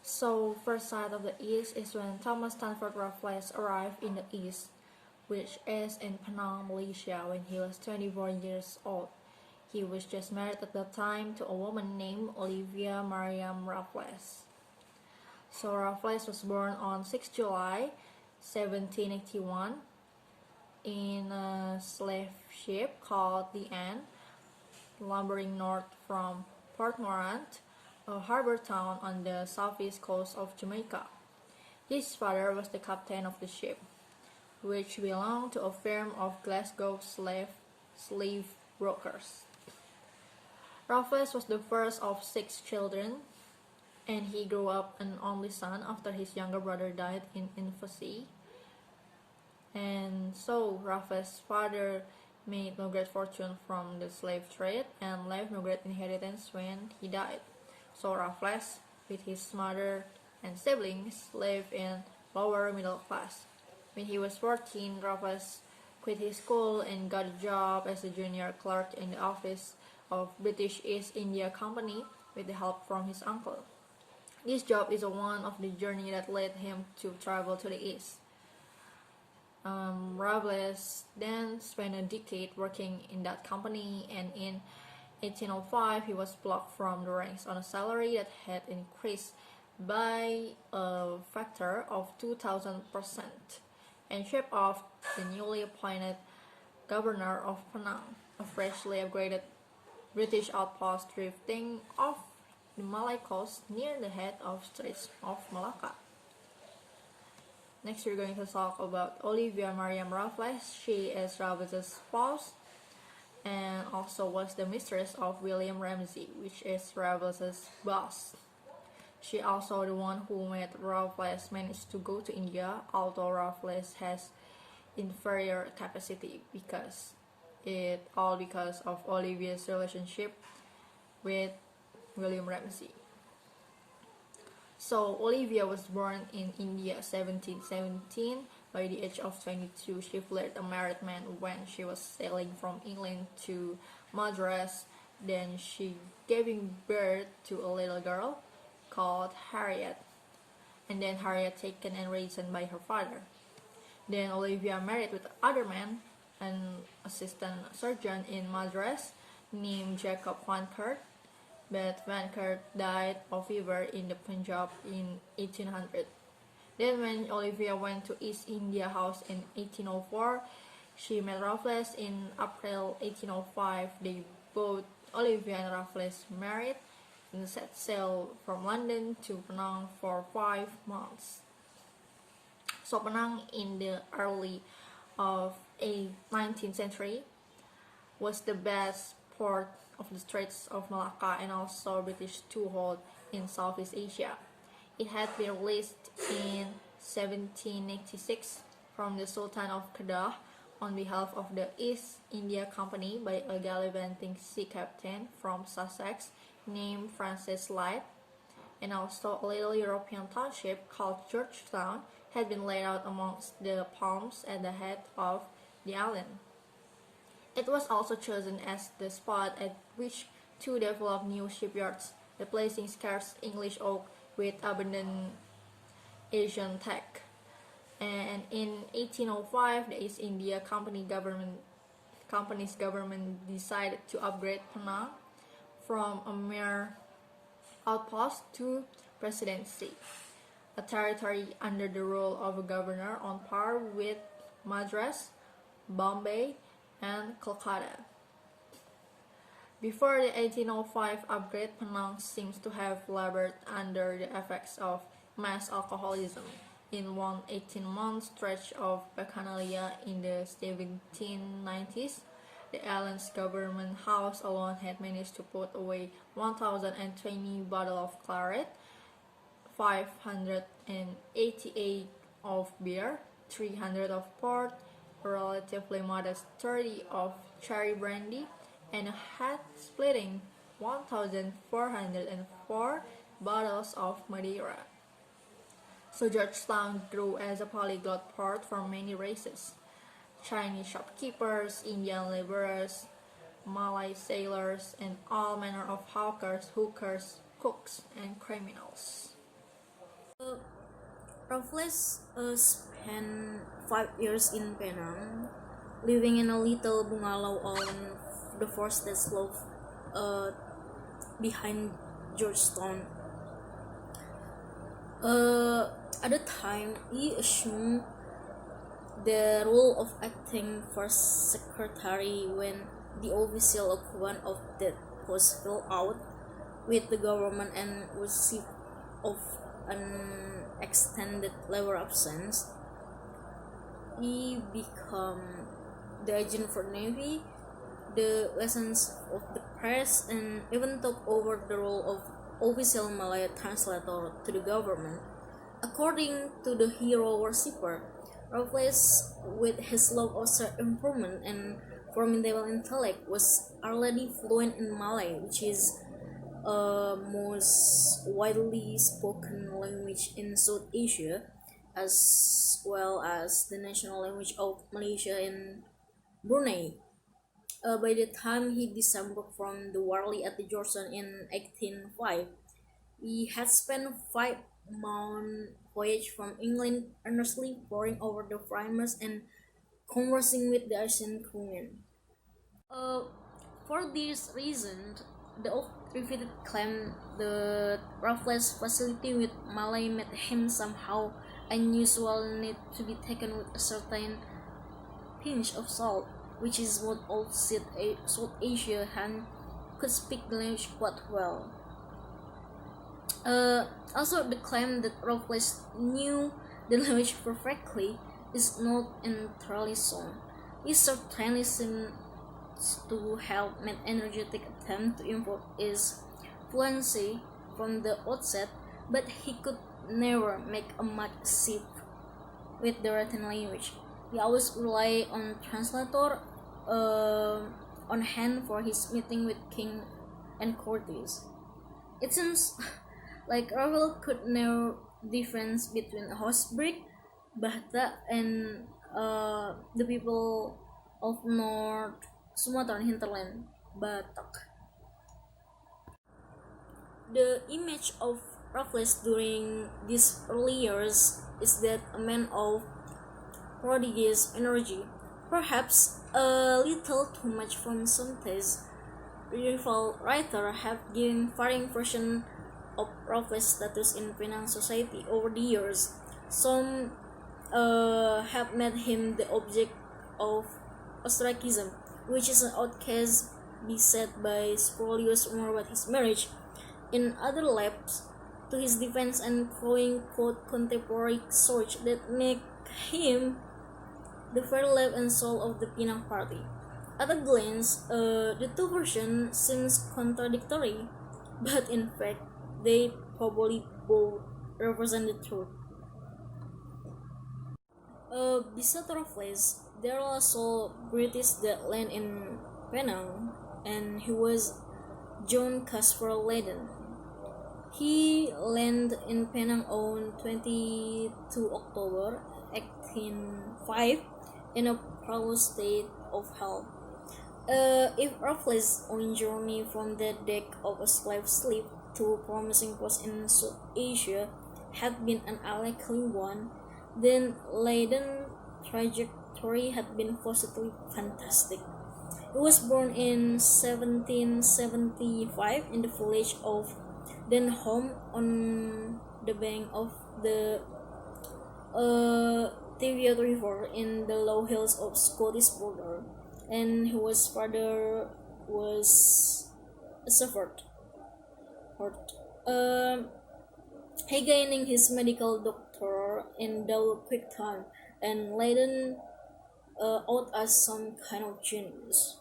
So, first sight of the East is when Thomas Stanford Raffles arrived in the East, which is in Penang, Malaysia, when he was 24 years old. He was just married at that time to a woman named Olivia Mariam Raffles. So, Raffles was born on 6 July 1781 in a slave ship called the Anne, lumbering north from Port Morant, a harbor town on the southeast coast of Jamaica. His father was the captain of the ship, which belonged to a firm of Glasgow slave brokers. Raffles was the first of 6 children, and he grew up an only son after his younger brother died in infancy. And so Raffles' father made no great fortune from the slave trade and left no great inheritance when he died. So Raffles, with his mother and siblings, lived in lower middle class. When he was 14, Raffles quit his school and got a job as a junior clerk in the office of British East India Company with the help from his uncle. This job is one of the journey that led him to travel to the East. Raffles then spent a decade working in that company, and in 1805 he was blocked from the ranks on a salary that had increased by a factor of 2,000%, and shipped off the newly appointed governor of Penang, a freshly upgraded British outpost drifting off the Malay coast near the head of Straits of Malacca. Next, we're going to talk about Olivia Mariam Raffles. She is Raffles' spouse and also was the mistress of William Ramsay, which is Raffles' boss. She also the one who made Raffles manage to go to India, although Raffles has inferior capacity because of Olivia's relationship with William Ramsay. So Olivia was born in India 1717. By the age of 22, she fled a married man when she was sailing from England to Madras. Then she gave birth to a little girl called Harriet, and then Harriet taken and raised by her father. Then Olivia married with other man, an assistant surgeon in Madras named Jacob Vankert, but Vankert died of fever in the Punjab in 1800. Then when Olivia went to East India House in 1804, she met Raffles in April 1805. They both, Olivia and Raffles, married and set sail from London to Penang for 5 months. So Penang in the early of the 19th century was the best port of the Straits of Malacca and also British toehold in Southeast Asia. It had been released in 1786 from the Sultan of Kedah on behalf of the East India Company by a gallivanting sea captain from Sussex named Francis Light, and also a little European township called Georgetown had been laid out amongst the palms at the head of the island. It was also chosen as the spot at which to develop new shipyards, replacing scarce English oak with abundant Asian teak. And in 1805, the East India Company's government decided to upgrade Penang from a mere outpost to presidency, a territory under the rule of a governor on par with Madras, Bombay, and Calcutta. Before the 1805 upgrade, Penang seems to have labored under the effects of mass alcoholism. In one 18-month stretch of bacchanalia in the 1790s, the island's government house alone had managed to put away 1,020 bottles of claret, 588 of beer, 300 of port, a relatively modest 30 of cherry brandy, and a head-splitting 1,404 bottles of Madeira. So Georgetown grew as a polyglot port for many races: Chinese shopkeepers, Indian laborers, Malay sailors, and all manner of hawkers, hookers, cooks, and criminals. Raffles spent 5 years in Penang, living in a little bungalow on the forested slope uh, behind Georgetown. At the time, he assumed the role of acting first secretary when the official occupant of that post fell out with the government and received of an extended labor absence. He became the agent for Navy, the license of the press, and even took over the role of official Malay translator to the government. According to the hero worshipper, Raffles, with his love of self-improvement and formidable intellect, was already fluent in Malay, which is most widely spoken language in South Asia, as well as the national language of Malaysia and Brunei. By the time he disembarked from the Warli at the Jordan in 1805, he had spent 5 month voyage from England earnestly poring over the primers and conversing with the Asian crewmen. Uh, for this reason, the oft-repeated claim that Raffles' facility with Malay made him somehow unusual need to be taken with a certain pinch of salt, which is what all South Asia Han could speak the language quite well. Also, the claim that Raffles knew the language perfectly is not entirely sound. He certainly seemed to have made energetic attempt to improve his fluency from the outset, but he could never make a much shift with the written language. He always relied on translator on hand for his meeting with king and courtiers. It seems like Ravel could know difference between Hosbrick, Bahta, and the people of North Sumatran hinterland, Batak. The image of Raffles during these early years is that a man of prodigious energy, perhaps a little too much from some taste. Rival writer have given varying version of Raffles' status in Penang society over the years. Some have made him the object of ostracism, which is an outcast beset by spurious rumor about his marriage. In other laps, to his defense and quoting quote contemporary source that make him the fair love and soul of the Penang party. At a glance, the two versions seems contradictory, but in fact, they probably both represent the truth. Besides Raffles, there are also British that land in Penang, and he was John Caspar Leyden. He landed in Penang on 22 October 1805 in a parlous state of health. If Raffles' own journey from the deck of a slave ship to promising post in South Asia had been an unlikely one, then Leiden's trajectory had been positively fantastic. He was born in 1775 in the village of Denholm on the bank of the Teviot River in the low hills of Scottish border, and his father was a shepherd. Um, he gaining his medical doctor in double quick time, and Leiden out as some kind of genius.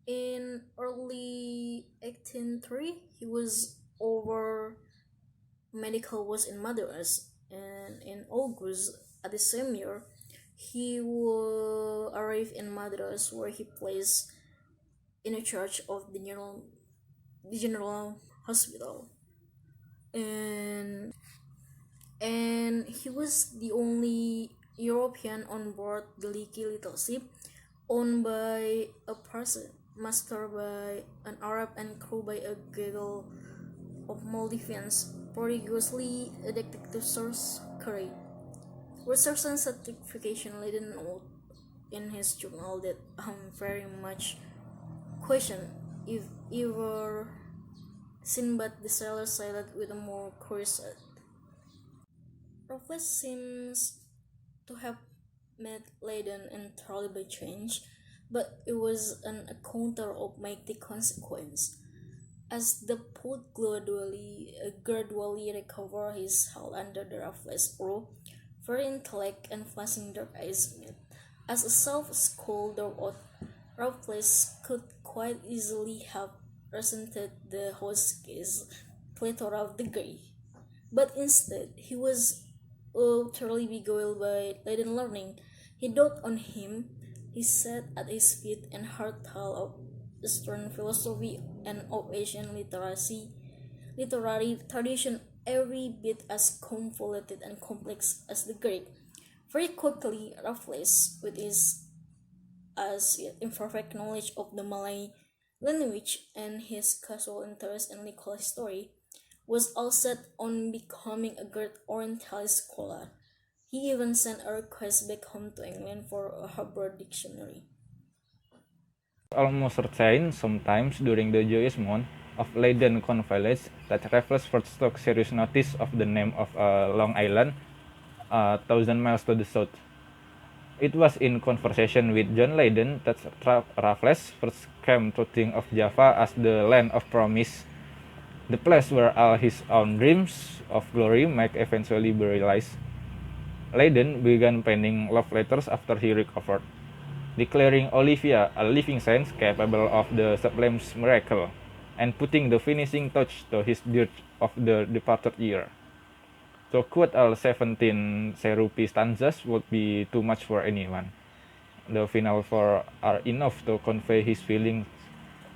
In early 1803, he was over medical was in Madras, and in August at the same year, he will arrive in Madras, where he placed in a charge of the general hospital, and he was the only European on board the leaky little ship, owned by a person, mastered by an Arab, and crewed by a gaggle of Maldivians prodigiously addicted to source curry. Research and certification Leiden note in his journal that very much question if ever Sinbad the Sailor sailed with a more crusade. Raffles seems to have met Leiden entirely by change, but it was an encounter of mighty consequence. As the poet gradually recovered his health under the Raffles rule, very intellect and flashing dark eyes met. As a self-schooled oath, Raffles could quite easily have resented the host's plethora of degree, but instead he was utterly beguiled by Leiden learning. He doted on him, he sat at his feet and heard tell of Eastern philosophy and of Asian literary tradition every bit as convoluted and complex as the Greek. Very quickly, Raffles, with his as yet imperfect knowledge of the Malay language and his casual interest in legal history, was all set on becoming a great Orientalist scholar. He even sent a request back home to England for a Hebrew dictionary. Almost certain, sometimes during the joyous month of Leiden convalescence, that Raffles first took serious notice of the name of a long island, 1,000 miles to the south. It was in conversation with John Leiden that Raffles first came to think of Java as the land of promise, the place where all his own dreams of glory might eventually be realized. Leiden began penning love letters after he recovered, declaring Olivia a living saint capable of the sublime miracle, and putting the finishing touch to his dirge of the departed year. To quote all 17 Syarif stanzas would be too much for anyone. The final four are enough to convey his feelings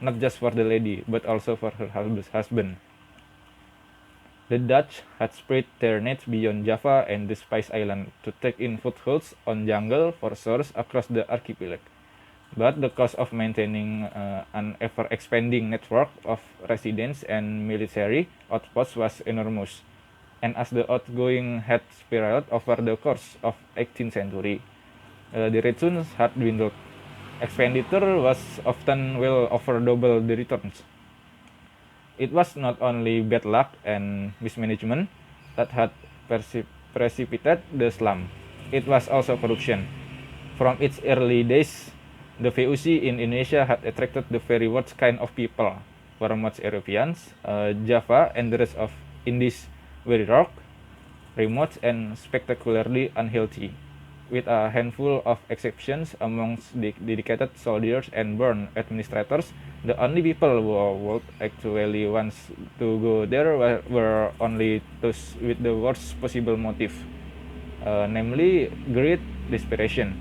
not just for the lady, but also for her husband. The Dutch had spread their nets beyond Java and the Spice Island to take in footholds on jungle for shores across the archipelago. But the cost of maintaining an ever-expanding network of residents and military outposts was enormous, and as the outgoing had spiraled over the course of 18th century, the returns had dwindled. Expenditure was often well over double the returns. It was not only bad luck and mismanagement that had precipitated the slump, it was also corruption. From its early days, the VOC in Indonesia had attracted the very worst kind of people, foremost Europeans. Java and the rest of Indies very rough, remote, and spectacularly unhealthy, with a handful of exceptions amongst the dedicated soldiers and born administrators. The only people who would actually want to go there were only those with the worst possible motive, namely great desperation.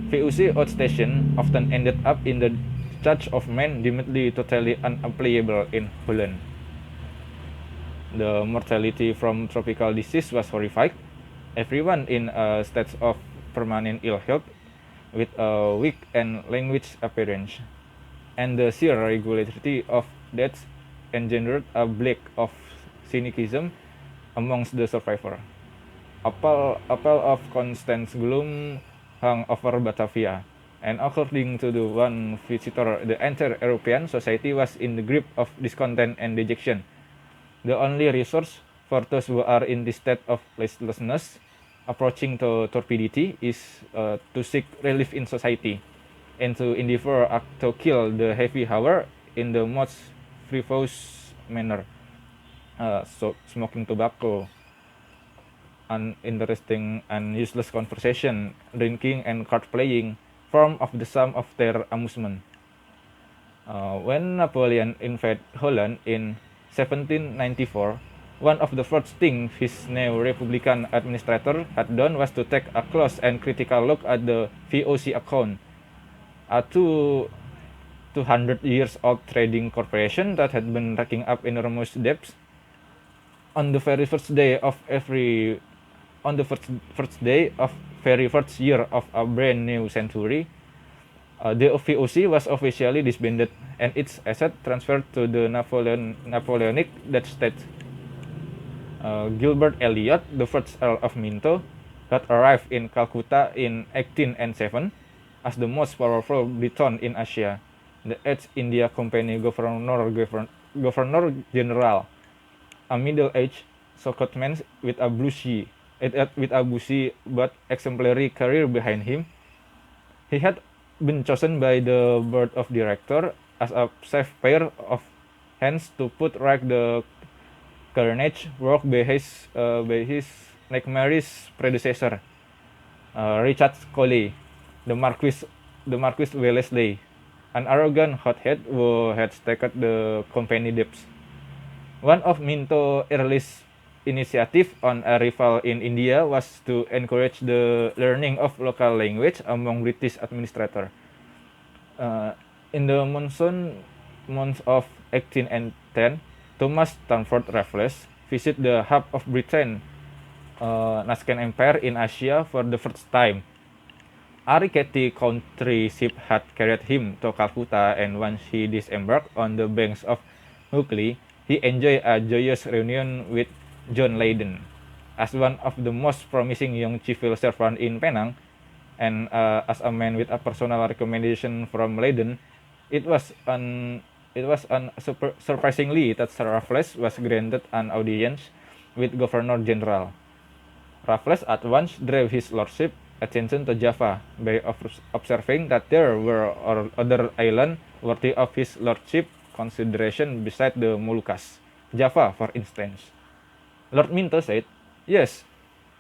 VOC outstation often ended up in the charge of men deemed totally unemployable in Holland. The mortality from tropical disease was horrific. Everyone in a state of permanent ill health, with a weak and languid appearance, and the sheer regularity of deaths engendered a black of cynicism amongst the survivors. A pall of constant gloom hung over Batavia, and according to the one visitor, the entire European society was in the grip of discontent and dejection. The only resource for those who are in this state of listlessness, approaching to torpidity, is to seek relief in society, and to endeavor to kill the heavy hour in the most frivolous manner. So smoking tobacco, uninteresting and useless conversation, drinking and card playing form of the sum of their amusement. When Napoleon invaded Holland in 1794, one of the first things his new Republican administrator had done was to take a close and critical look at the VOC account, a 200 years old trading corporation that had been racking up enormous debts. On the very first day of very first year of a brand new century, The VOC was officially disbanded and its asset transferred to the Napoleonic Dutch state. Gilbert Elliot, the first Earl of Minto, had arrived in Calcutta in 1807 as the most powerful Briton in Asia, the 8th India Company Governor General, a middle-aged Socket man with a bushy but exemplary career behind him. He had been chosen by the board of director as a safe pair of hands to put right the carnage work by his nightmarish predecessor, Richard Colley, the Marquis Wellesley, an arrogant hothead who had staked the company debts. One of Minto's earliest initiatives on arrival in India was to encourage the learning of local language among British administrators. In the monsoon months of 1810, Thomas Stamford Raffles visited the hub of Britain, Nascan Empire in Asia for the first time. A rickety country ship had carried him to Calcutta, and once he disembarked on the banks of Hooghly, he enjoyed a joyous reunion with John Leyden. As one of the most promising young civil servants in Penang, and as a man with a personal recommendation from Leyden, it was surprisingly that Sir Raffles was granted an audience with Governor General. Raffles at once drew his lordship attention to Java by observing that there were other islands worthy of his lordship consideration beside the Moluccas, Java for instance. Lord Minto said, "Yes,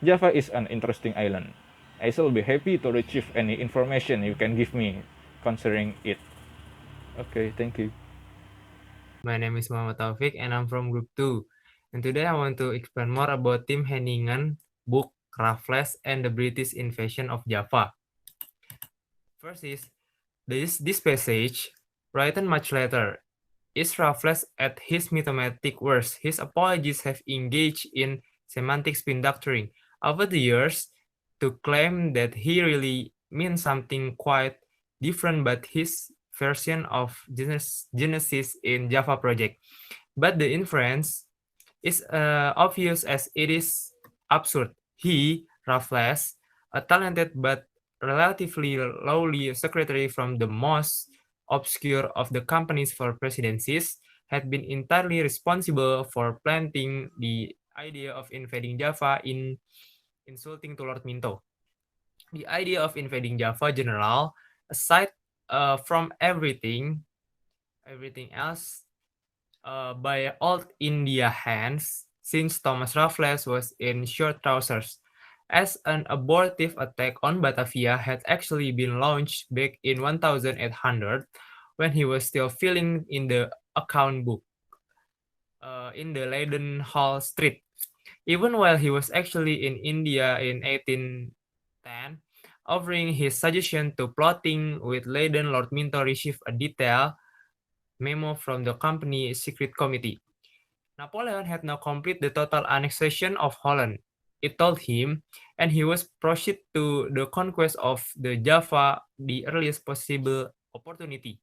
Java is an interesting island. I shall be happy to retrieve any information you can give me concerning it." Okay, thank you. My name is Muhammad Taufik and I'm from Group 2. And today I want to explain more about Tim Hannigan book Raffles and the British Invasion of Java. First is this passage, written much later, is Raffles at his mathematic worst. His apologies have engaged in semantic spin doctoring over the years to claim that he really means something quite different but his version of Genesis in Java project. But the inference is obvious as it is absurd. He, Raffles, a talented but relatively lowly secretary from the most obscure of the companies for presidencies, had been entirely responsible for planting the idea of invading Java in insulting to Lord Minto. The idea of invading Java general, aside from everything else, by old India hands, since Thomas Raffles was in short trousers, as an abortive attack on Batavia had actually been launched back in 1800 when he was still filling in the account book in the Leadenhall Street. Even while he was actually in India in 1810, offering his suggestion to plotting with Leiden, Lord Minto received a detailed memo from the company secret committee. Napoleon had now completed the total annexation of Holland, it told him, and he was proceed to the conquest of the Java the earliest possible opportunity.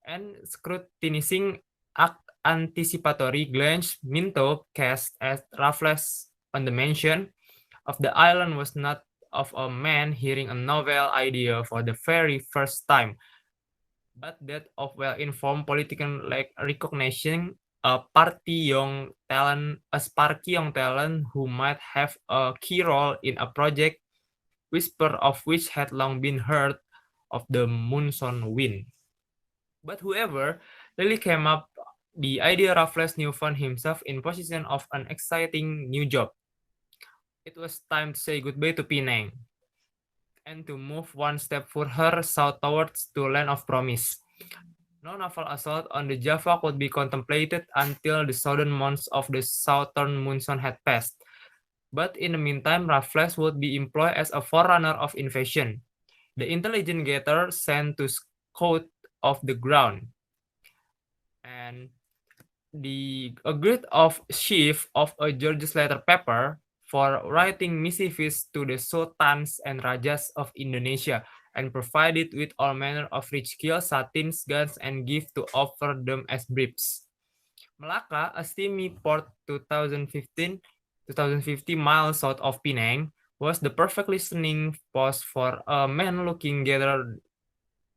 And scrutinizing anticipatory glance Minto cast at Raffles on the mention of the island was not of a man hearing a novel idea for the very first time, but that of well-informed political recognition a sparky young talent who might have a key role in a project whisper of which had long been heard of the monsoon wind. But whoever really came up the idea Raffles knew found himself in possession of an exciting new job. It was time to say goodbye to Penang and to move one step further south towards the land of promise. No naval assault on the Java could be contemplated until the southern months of the southern monsoon had passed. But in the meantime, Raffles would be employed as a forerunner of invasion, the intelligent gatherer sent to scout of the ground. And a grade of chief of a George's letter paper for writing missives to the sultans and rajas of Indonesia, and provided with all manner of rich kills, satins, guns, and gifts to offer them as briefs. Malacca, a steamy port 2050 miles south of Penang, was the perfect listening post for a man looking gather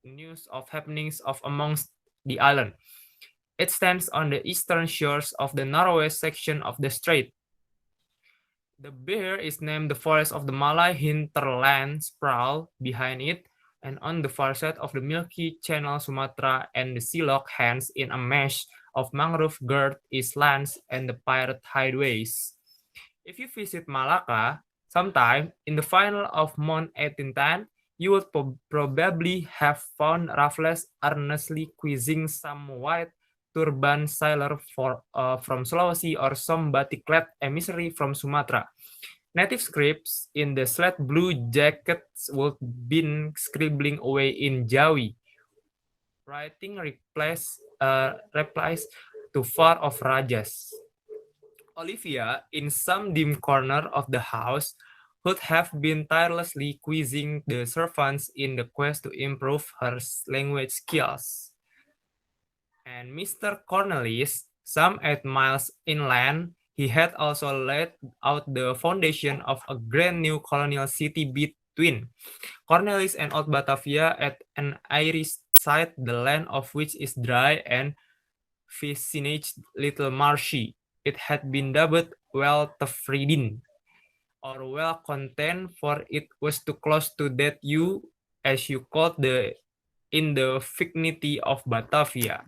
news of happenings of amongst the island. It stands on the eastern shores of the narrowest section of the strait. The bear is named the forest of the Malay hinterland sprawl behind it, and on the far side of the Milky Channel Sumatra and the Silok hands in a mesh of mangrove girt islands and the pirate hideaways. If you visit Malacca sometime in the final of month 1810, you would probably have found Raffles earnestly quizzing some white turban sailor from Sulawesi or some batik-clad emissary from Sumatra. Native scripts in the slate blue jackets would been scribbling away in Jawi, writing replies to far off Rajas. Olivia, in some dim corner of the house, would have been tirelessly quizzing the servants in the quest to improve her language skills. And Mr. Cornelis, some 8 miles inland, he had also laid out the foundation of a grand new colonial city between Cornelis and Old Batavia at an airy site, the land of which is dry and vicinage little marshy. It had been dubbed well Tefridin, or well content, for it was too close to that you, as you called in the vicinity of Batavia.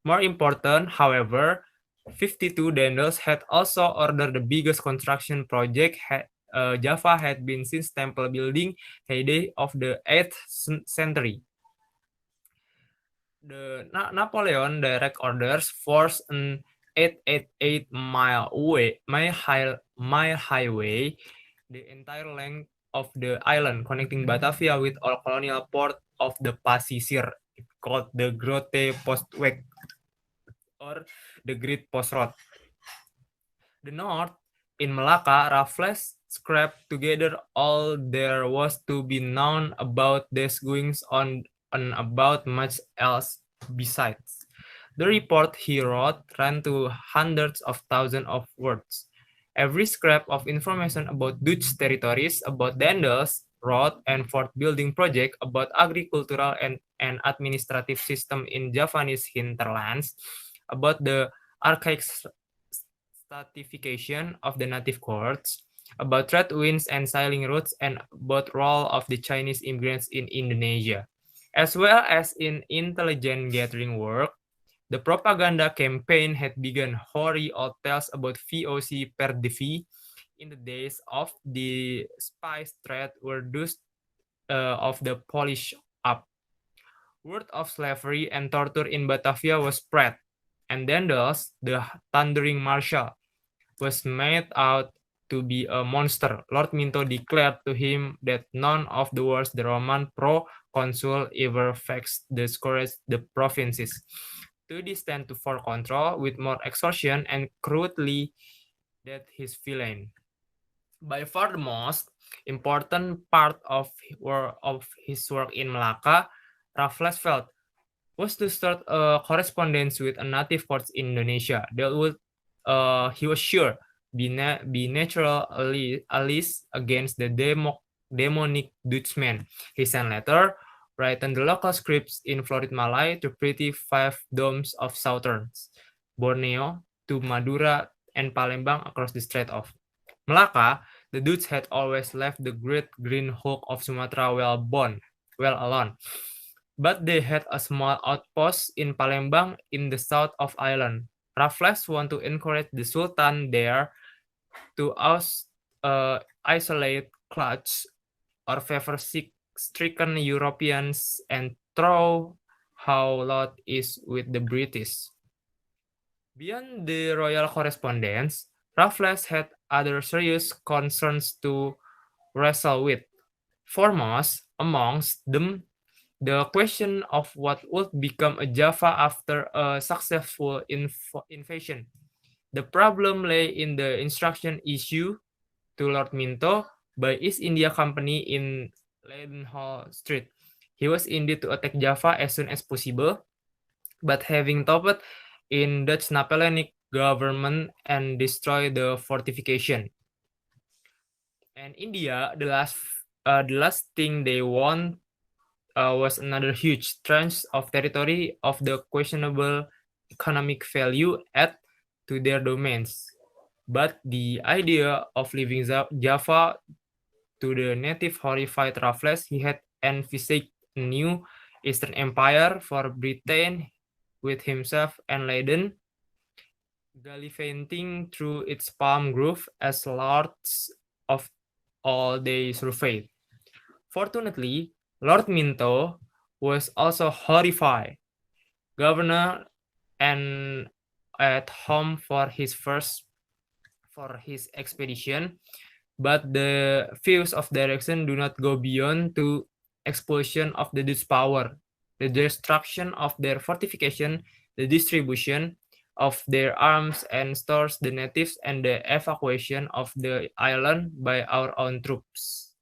More important, however, 52 Daniels had also ordered the biggest construction project Java had been since temple building heyday of the 8th century. The Napoleon direct orders forced an 888 mile highway, the entire length of the island, connecting Batavia with all colonial port of the Pasisir, called the Grote Postweg, or the Great Post Road. The north, in Malacca, Raffles scraped together all there was to be known about these goings on and about much else besides. The report he wrote ran to hundreds of thousands of words. Every scrap of information about Dutch territories, about Dandel's road and fort building project, about agricultural and administrative system in Javanese hinterlands, about the archaic stratification of the native courts, about trade winds and sailing routes, and about role of the Chinese immigrants in Indonesia. As well as in intelligence gathering work, the propaganda campaign had begun. Hoary old tales about VOC Perdivi in the days of the spice trade were those of the Polish up. Word of slavery and torture in Batavia was spread, and Daendels, the thundering marshal, was made out to be a monster. Lord Minto declared to him that none of the wars the Roman pro-consul ever vexed the scourge the provinces. To descend to for control with more exhaustion and cruelty than his villain. By far the most important part of his work in Malacca, Raffles felt, was to start a correspondence with a native courts in Indonesia that would, he was sure, be natural allies against the demonic Dutchman. He sent letter, written the local scripts in florid Malay to pretty 5 domes of Southerns, Borneo to Madura and Palembang across the Strait of Malacca. The Dutch had always left the great green hulk of Sumatra well alone. But they had a small outpost in Palembang in the south of Ireland. Raffles wanted to encourage the Sultan there to isolate clutch or favor stricken Europeans and throw how lot is with the British. Beyond the royal correspondence, Raffles had other serious concerns to wrestle with. Foremost amongst them, the question of what would become a Java after a successful invasion. The problem lay in the instruction issued to Lord Minto by East India Company in Leadenhall Street. He was indeed to attack Java as soon as possible, but having toppled in Dutch Napoleonic government and destroy the fortification. And India, the last thing they want was another huge tranche of territory of the questionable economic value add to their domains. But the idea of leaving Java to the native horrified Raffles, he had envisaged a new Eastern Empire for Britain with himself and Leiden gallivanting through its palm grove as lords of all they surveyed. Fortunately, Lord Minto was also horrified, governor and at home for his expedition, but the views of direction do not go beyond to expulsion of the Dutch power, the destruction of their fortification, the distribution of their arms and stores the natives, and the evacuation of the island by our own troops.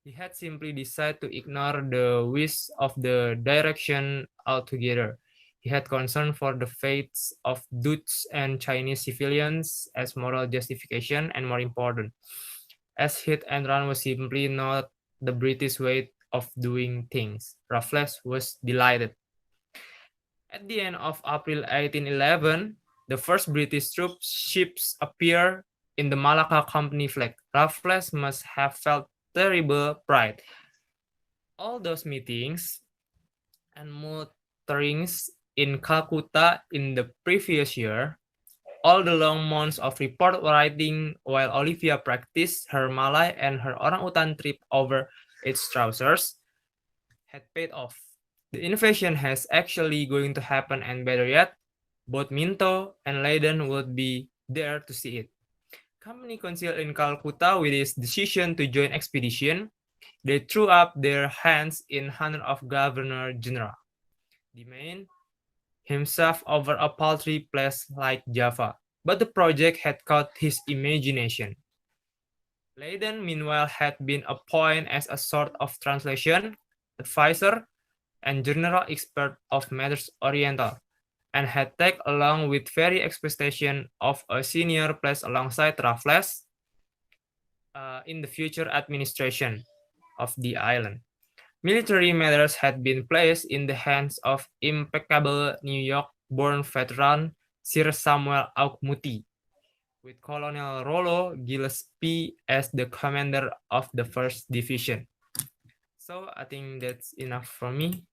He had simply decided to ignore the wish of the direction altogether. He had concern for the fates of Dutch and Chinese civilians as moral justification, and more important, as hit and run was simply not the British way of doing things. Raffles was delighted. At the end of April 1811, the first British troop ships appeared in the Malacca Company flag. Raffles must have felt terrible pride. All those meetings and mutterings in Calcutta in the previous year, all the long months of report writing while Olivia practiced her Malay and her orangutan trip over its trousers, had paid off. The invasion has actually going to happen, and better yet, both Minto and Leiden would be there to see it. Company Council in Calcutta with his decision to join expedition, they threw up their hands in honor of Governor General. The man himself over a paltry place like Java, but the project had caught his imagination. Leiden, meanwhile, had been appointed as a sort of translation, advisor, and general expert of matters Oriental, and had taken along with very expectation of a senior place alongside Raffles in the future administration of the island. Military matters had been placed in the hands of impeccable New York-born veteran Sir Samuel Auchmuty, with Colonel Rollo Gillespie as the commander of the 1st Division. So I think that's enough from me.